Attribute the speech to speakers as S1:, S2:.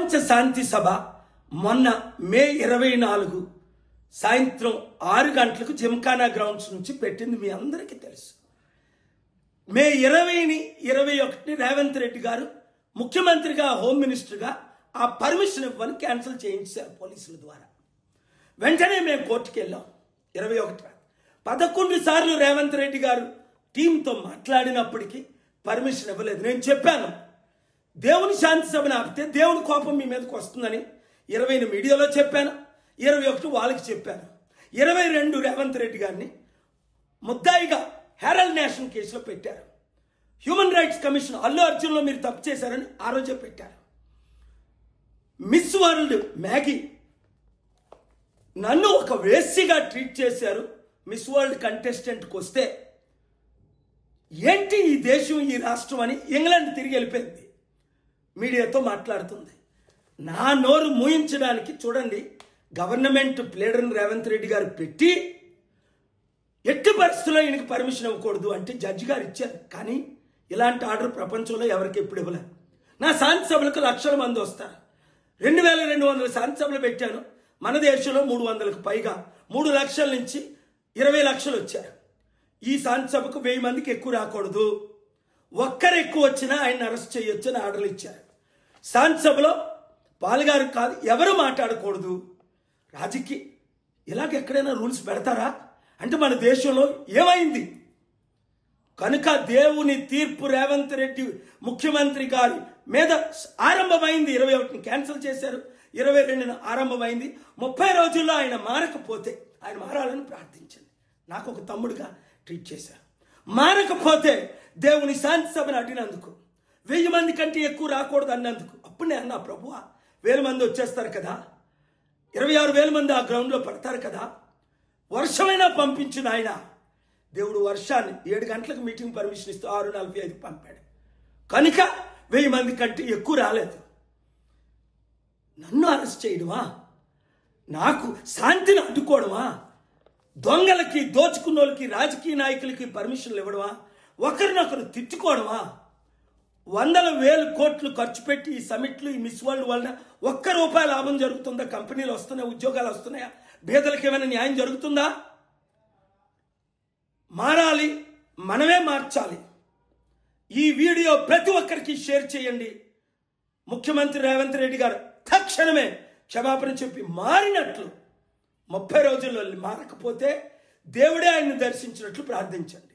S1: ప్రపంచ శాంతి సభ మొన్న మే 24 సాయంత్రం 6 గంటలకు జిమ్ఖానా గ్రౌండ్స్ నుంచి పెట్టింది మీ అందరికీ తెలుసు. మే 20ని 21ని రేవంత్ రెడ్డి గారు ముఖ్యమంత్రిగా హోమ్ మినిస్టర్గా ఆ పర్మిషన్ ఇవ్వని క్యాన్సిల్ చేయించారు పోలీసుల ద్వారా. వెంటనే మేము కోర్టుకు వెళ్ళాం. 21 11 సార్లు రేవంత్ రెడ్డి గారు టీంతో మాట్లాడినప్పటికీ పర్మిషన్ ఇవ్వలేదు. నేను చెప్పాను, దేవుని శాంతి సభను ఆపితే దేవుని కోపం మీ మీదకి వస్తుందని 20ని మీడియాలో చెప్పాను, 21 వాళ్ళకి చెప్పాను. 22 రేవంత్ రెడ్డి గారిని ముద్దాయిగా హెరాల్డ్ నేషన్ కేసులో పెట్టారు. హ్యూమన్ రైట్స్ కమిషన్ అల్లు అర్జున్లో మీరు తప్పు చేశారని ఆ రోజే పెట్టారు. మిస్ వరల్డ్ మ్యాగీ నన్ను ఒక వేశ్యగా ట్రీట్ చేశారు. మిస్ వరల్డ్ కంటెస్టెంట్కి వస్తే ఏంటి ఈ దేశం ఈ రాష్ట్రం అని ఇంగ్లాండ్ తిరిగి వెళ్ళిపోయింది. మీడియాతో మాట్లాడుతుంది. నా నోరు మూయించడానికి చూడండి గవర్నమెంట్ ప్లేడర్ని రేవంత్ రెడ్డి గారు పెట్టి ఎట్టి పరిస్థితుల్లో ఈయనకి పర్మిషన్ ఇవ్వకూడదు అంటే జడ్జి గారు ఇచ్చారు. కానీ ఇలాంటి ఆర్డర్ ప్రపంచంలో ఎవరికి ఎప్పుడు ఇవ్వలేదు. నా శాంతి సభలకు లక్షల మంది వస్తారు. 2200 శాంతి సభలు పెట్టాను. మన దేశంలో 300కు పైగా 3 లక్షల నుంచి 20 లక్షలు వచ్చారు. ఈ శాంతి సభకు 1000 మందికి ఎక్కువ రాకూడదు, ఒక్కరు ఎక్కువ వచ్చినా ఆయన అరెస్ట్ చేయొచ్చు అని ఆర్డర్లు ఇచ్చారు. శాంతి సభలో పాల్గారు కాదు ఎవరు మాట్లాడకూడదు. రాజకీయ ఇలాగ ఎక్కడైనా రూల్స్ పెడతారా అంటే మన దేశంలో ఏమైంది? కనుక దేవుని తీర్పు రేవంత్ రెడ్డి ముఖ్యమంత్రి గారి మీద ఆరంభమైంది. 21ని క్యాన్సిల్ చేశారు, 22న ఆరంభమైంది. 30 రోజుల్లో ఆయన మారకపోతే ఆయన మారాలని ప్రార్థించండి. నాకు ఒక తమ్ముడుగా ట్రీట్ చేశారు. మారకపోతే దేవుని శాంతి సభను అడిగినందుకు 1000 మంది కంటే ఎక్కువ రాకూడదు అన్నందుకు అప్పుడు నేను అన్నా, ప్రభువా 1000 మంది వచ్చేస్తారు కదా, 26,000 మంది ఆ గ్రౌండ్లో పడతారు కదా, వర్షమైనా పంపించిన ఆయన. దేవుడు వర్షాన్ని 7 గంటలకు మీటింగ్ పర్మిషన్ ఇస్తూ 6:45 పంపాడు. కనుక 1000 మంది కంటే ఎక్కువ రాలేదు. నన్ను అరెస్ట్ చేయడమా, నాకు శాంతిని అడ్డుకోవడమా, దొంగలకి దోచుకున్న వాళ్ళకి రాజకీయ నాయకులకి పర్మిషన్లు ఇవ్వడమా, ఒకరినొకరు తిట్టుకోవడమా? 100,000 కోట్లు ఖర్చు పెట్టి ఈ సమిట్లు ఈ మిస్ వరల్డ్ వలన ₹1 లాభం జరుగుతుందా? కంపెనీలు వస్తున్నాయా? ఉద్యోగాలు వస్తున్నాయా? పేదలకు ఏమైనా న్యాయం జరుగుతుందా? మారాలి, మనమే మార్చాలి. ఈ వీడియో ప్రతి ఒక్కరికి షేర్ చేయండి. ముఖ్యమంత్రి రేవంత్ రెడ్డి గారు తక్షణమే క్షమాపణ చెప్పి మారినట్లు, 30 రోజుల్లో మారకపోతే దేవుడే ఆయన్ని దర్శించినట్లు ప్రార్థించండి.